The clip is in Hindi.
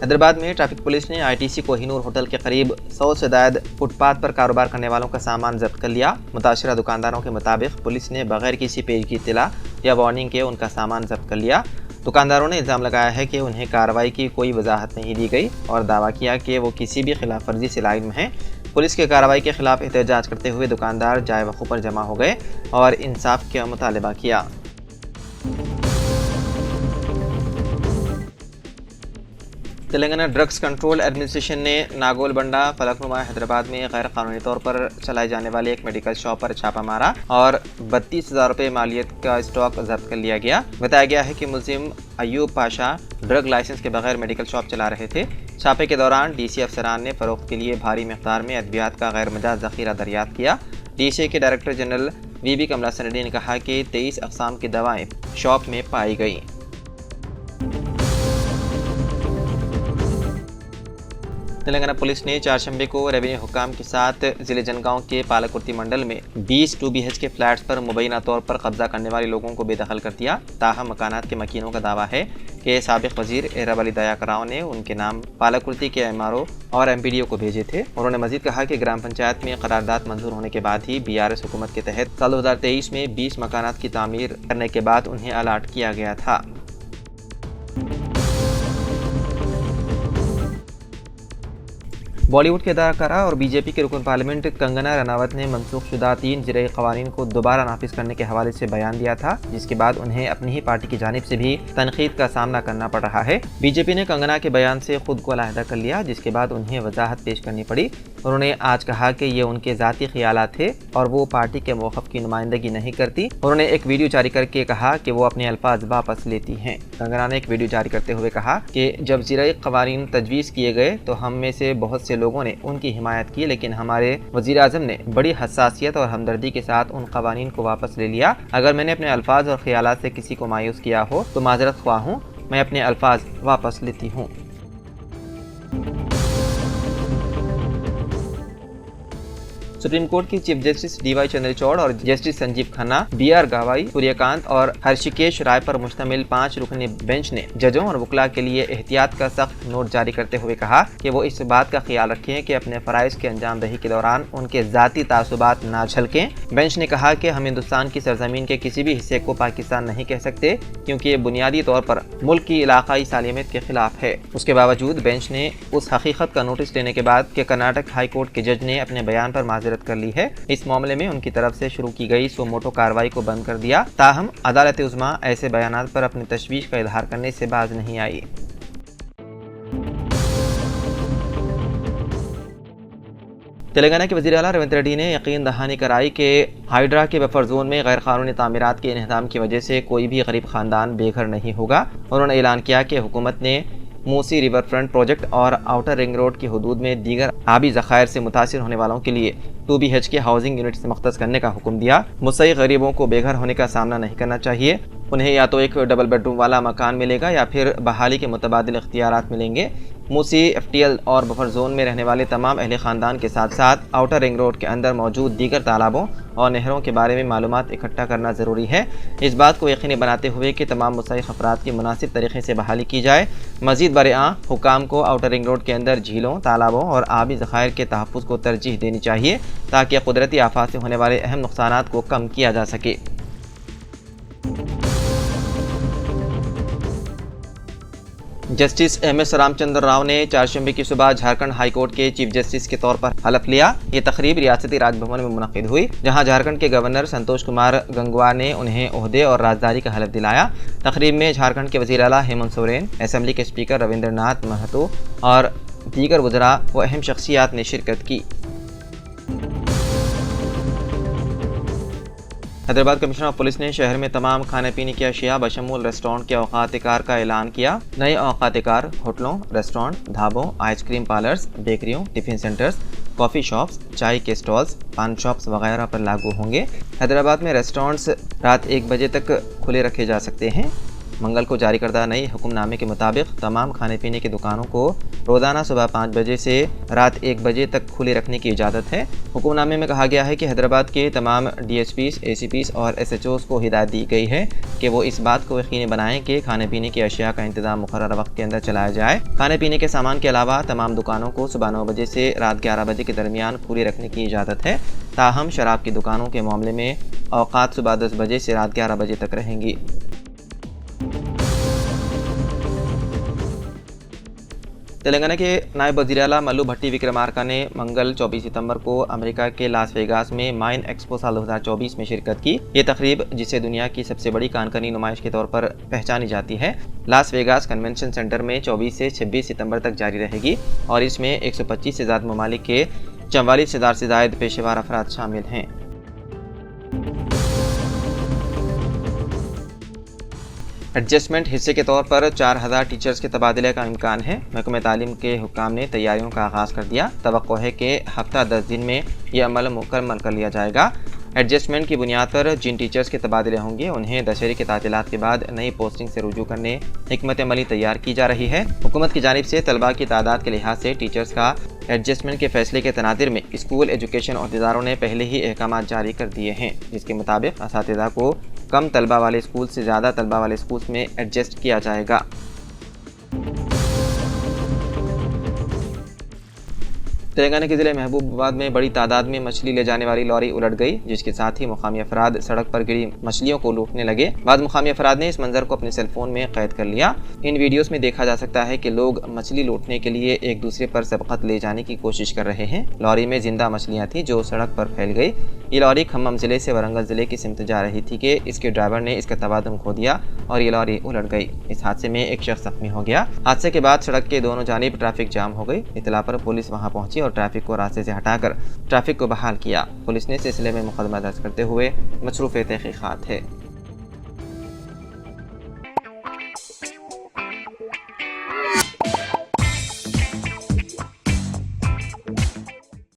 हैदराबाद में ट्रैफिक पुलिस ने ITC कोहिनूर होटल के करीब 100 से ज्यादा फुटपाथ पर कारोबार करने वालों का सामान जब्त कर लिया। मुताशिरा दुकानदारों के मुताबिक पुलिस ने बगैर किसी पेशगी इत्तला या वार्निंग के उनका सामान जब्त कर लिया। दुकानदारों ने इल्ज़ाम लगाया है कि उन्हें कार्रवाई की कोई वजाहत नहीं दी गई और दावा किया कि वो किसी भी खिलाफ वर्जी से लाइन में हैं। पुलिस के कार्रवाई के खिलाफ एहतजाज करते हुए दुकानदार जाए वक़्फ़ पर जमा हो गए और इंसाफ का मुतालबा किया। तेलंगाना ड्रग्स कंट्रोल एडमिनिस्ट्रेशन ने नागोलबंडा फलकनुमा हैदराबाद में गैर कानूनी तौर पर चलाए जाने वाले एक मेडिकल शॉप पर छापा मारा और 32,000 रुपये मालियत का स्टॉक जब्त कर लिया गया। बताया गया है कि मुलजिम अयूब पाशा ड्रग लाइसेंस के बगैर मेडिकल शॉप चला रहे थे। छापे के दौरान DC अफसरान ने फरोख्त के लिए भारी मिक़दार में अद्वियात का गैर मजाज ज़ख़ीरा दरियाफ्त किया। DCA के डायरेक्टर जनरल VB कमला सनडी ने कहा कि 23 अक़साम की दवाएँ शॉप में पाई गई। तेलंगाना पुलिस ने चारशंबे को रेवेन्यू हुकाम के साथ ज़िले जनगांव के पालकुर्ती मंडल में 20 2 BHK फ्लैट्स पर मुबैना तौर पर कब्जा करने वाले लोगों को बेदखल कर दिया। ताहम मकानात के मकीनों का दावा है कि साबिक़ वज़ीर एरब अली दयाकराव ने उनके नाम पालकुर्ती के MRO और MPDO को भेजे थे। उन्होंने मजीद कहा कि ग्राम पंचायत में करारदाद मंजूर होने के बाद ही BRS हुकूमत के तहत साल 2023 में 20 मकानात की तामीर करने के बाद उन्हें अलाट किया गया था। बॉलीवुड के अदाकारा और BJP के रुकन पार्लियामेंट कंगना रनावत ने मनसूख शुदा 3 ज़रई क़वानीन को दोबारा नाफिज करने के हवाले से बयान दिया था, जिसके बाद उन्हें अपनी ही पार्टी की जानिब से भी तनकीद का सामना करना पड़ रहा है। BJP ने कंगना के बयान से खुद को अलहदा कर लिया, जिसके बाद उन्हें वजाहत पेश करनी पड़ी। उन्होंने आज कहा कि ये उनके ज़ाती ख्यालात थे और वो पार्टी के मौक़िफ़ की नुमाइंदगी नहीं करती। उन्होंने एक वीडियो जारी करके कहा कि वो अपने अल्फाज वापस लेती हैं। कंगना ने एक वीडियो जारी करते हुए कहा कि जब ज़रई क़वानीन तजवीज़ किए गए तो हम में से बहुत से लोगों ने उनकी हिमायत की, लेकिन हमारे वज़ीर आज़म ने बड़ी हसासियत और हमदर्दी के साथ उन क़वानीन को वापस ले लिया। अगर मैंने अपने अल्फाज और ख्यालात से किसी को मायूस किया हो तो माजरत ख्वाह हूँ। मैं अपने अल्फाज वापस लेती हूँ। सुप्रीम कोर्ट की चीफ जस्टिस DY चंद्रचूड़ और जस्टिस संजीव खन्ना, BR गवाई, सूर्यकांत और हर्षिकेश राय पर मुश्तमिल 5 रुकनी बेंच ने जजों और वकला के लिए एहतियात का सख्त नोट जारी करते हुए कहा कि वो इस बात का ख्याल रखें कि अपने फ़राइज़ के अंजाम दही के दौरान उनके ज़ाती तासुबात ना झलकें। बेंच ने कहा कि हम हिंदुस्तान की सरजमीन के किसी भी हिस्से को पाकिस्तान नहीं कह सकते, क्योंकि ये बुनियादी तौर पर मुल्क की इलाकाई सालिमियत के खिलाफ है। उसके बावजूद बेंच ने उस हकीकत का नोटिस लेने के बाद कि कर्नाटक हाई कोर्ट के जज ने अपने बयान पर माजरत कर ली है, इस मामले में उनकी तरफ से शुरू की गई सो मोटो कार्रवाई को बंद कर दिया। ताहम अदालत उज़्मा ऐसे बयानात पर अपनी तशवीश का इजहार करने से बाज नहीं आई। तेलंगाना के वज़ीर आला रेवंत रेड्डी ने यकीन दहानी कराई कि हाइड्रा के बफर जोन में गैर कानूनी तामीरात के इन्हदाम की वजह से कोई भी गरीब खानदान बेघर नहीं होगा। उन्होंने ऐलान किया कि हुकूमत ने मूसी रिवर फ्रंट प्रोजेक्ट और आउटर रिंग रोड की हदूद में दीगर आबी ज़खायर से मुतासिर होने वालों के लिए 2 BHK हाउसिंग यूनिट से मुख्तस करने का हुक्म दिया। मुसई गरीबों को बेघर होने का सामना नहीं करना चाहिए। उन्हें या तो एक डबल बेडरूम वाला मकान मिलेगा या फिर बहाली के मुतबादिल इख्तियारात मिलेंगे। मूसी FTL और बफर जोन में रहने वाले तमाम अहले ख़ानदान के साथ साथ आउटर रिंग रोड के अंदर मौजूद दीगर तालाबों और नहरों के बारे में मालूमात इकट्ठा करना ज़रूरी है। इस बात को यकीनी बनाते हुए कि तमाम मुस्तहिक़ अफराद की मुनासिब तरीक़े से बहाली की जाए। मज़ीद बरआं हुकाम को आउटर रिंग रोड के अंदर झीलों, तालाबों और आबी ज़खायर के तहफ़्फ़ुज़ को तरजीह देनी चाहिए ताकि कुदरती आफात से होने वाले अहम नुकसानात को कम किया जा सके। जस्टिस MS रामचंद्र राव ने चारशंबे की सुबह झारखंड हाई कोर्ट के चीफ जस्टिस के तौर पर हलफ लिया। ये तकरीब रियासती राजभवन में मुनक़िद हुई, जहां झारखंड के गवर्नर संतोष कुमार गंगवार ने उन्हें ओहदे और राजदारी का हलफ दिलाया। तकरीब में झारखंड के वज़ीर आला हेमंत सोरेन, असेंबली के स्पीकर रविंद्र नाथ महतो और दीगर वज़रा व अहम शख्सियात ने शिरकत की। हैदराबाद कमिश्नर ऑफ पुलिस ने शहर में तमाम खाने पीने की अशिया बशमूल रेस्टोरेंट के औकात कार का ऐलान किया। नए औकात कार होटलों, रेस्टोरेंट, ढाबों, आइसक्रीम पार्लर्स, बेकरियों, टिफिन सेंटर्स, कॉफ़ी शॉप्स, चाय के स्टॉल्स, पान शॉप्स वगैरह पर लागू होंगे। हैदराबाद में रेस्टोरेंट्स रात 1 बजे तक खुले रखे जा सकते हैं। मंगल को जारी करदा नई हुक्मनामे के मुताबिक तमाम खाने पीने की दुकानों को रोज़ाना सुबह 5 बजे से रात 1 बजे तक खुले रखने की इजाज़त है। हुक्मनामे में कहा गया है कि हैदराबाद के तमाम DSPs, ACPs और SHOs को हिदायत दी गई है कि वो इस बात को यकीनी बनाएं कि खाने पीने की अशिया का इंतजाम मुकर्रर वक्त के अंदर चलाया जाए। खाने पीने के सामान के अलावा तमाम दुकानों को सुबह 9 बजे से रात 11 बजे के दरमियान खुली रखने की इजाज़त है। ताहम शराब की दुकानों के मामले में औकात सुबह 10 बजे से रात 11 बजे तक रहेंगी। तेलंगाना के नायब वज़ीर आला मल्लू भट्टी विक्रमार्का ने मंगल 24 सितंबर को अमेरिका के लास वेगास में माइन एक्सपो साल 2024 में शिरकत की। ये तकरीब, जिसे दुनिया की सबसे बड़ी कानकनी नुमाइश के तौर पर पहचानी जाती है, लास वेगास कन्वेंशन सेंटर में 24 से 26 सितंबर तक जारी रहेगी और इसमें 125 से ज़्यादा ममालिक के 44,000 से ज़ायद पेशेवर अफराद शामिल हैं। एडजस्टमेंट हिस्से के तौर पर 4000 टीचर्स के तबादले का इम्कान है। महकमे तालीम के हुक्काम ने तैयारियों का आगाज़ कर दिया। तवक्को है कि हफ्ता 10 दिन में यह अमल मुकम्मल कर लिया जाएगा। एडजस्टमेंट की बुनियाद पर जिन टीचर्स के तबादले होंगे उन्हें दशहरे के तातीलात के बाद नई पोस्टिंग से रुजू करने हिकमत अमली तैयार की जा रही है। हुकूमत की जानिब से तलबा की तादाद के लिहाज से टीचर्स का एडजस्टमेंट के फैसले के तनादिर में स्कूल एजुकेशन अहदेदारों ने पहले ही अहकाम जारी कर दिए हैं, जिसके मुताबिक असातिज़ा को कम तलबा वाले स्कूल से ज़्यादा तलबा वाले स्कूल में एडजस्ट किया जाएगा। तेलंगाना के ज़िले महबूबाबाद में बड़ी तादाद में मछली ले जाने वाली लॉरी उलट गई, जिसके साथ ही मुकामी अफराद सड़क पर गिरी मछलियों को लूटने लगे। बाद मुकामी अफराद ने इस मंजर को अपने सेलफोन में कैद कर लिया। इन वीडियोस में देखा जा सकता है कि लोग मछली लूटने के लिए एक दूसरे पर सबकत ले जाने की कोशिश कर रहे हैं। लॉरी में जिंदा मछलियाँ थी जो सड़क पर फैल गई। ये लॉरी खम्मम ज़िले से वरंगल ज़िले की सिमत जा रही थी कि इसके ड्राइवर ने इसका तवाज़ुन खो दिया और ये लॉरी उलट गई। इस हादसे में एक शख्स जख्मी हो गया। हादसे के बाद सड़क के दोनों जानिब ट्रैफिक जाम हो गई। इतला पर पुलिस वहां पहुंची और ट्रैफिक को रास्ते से हटाकर ट्रैफिक को बहाल किया। पुलिस ने सिलसिले में मुकदमा दर्ज करते हुए मसरूफ़ तहक़ीक़ात है।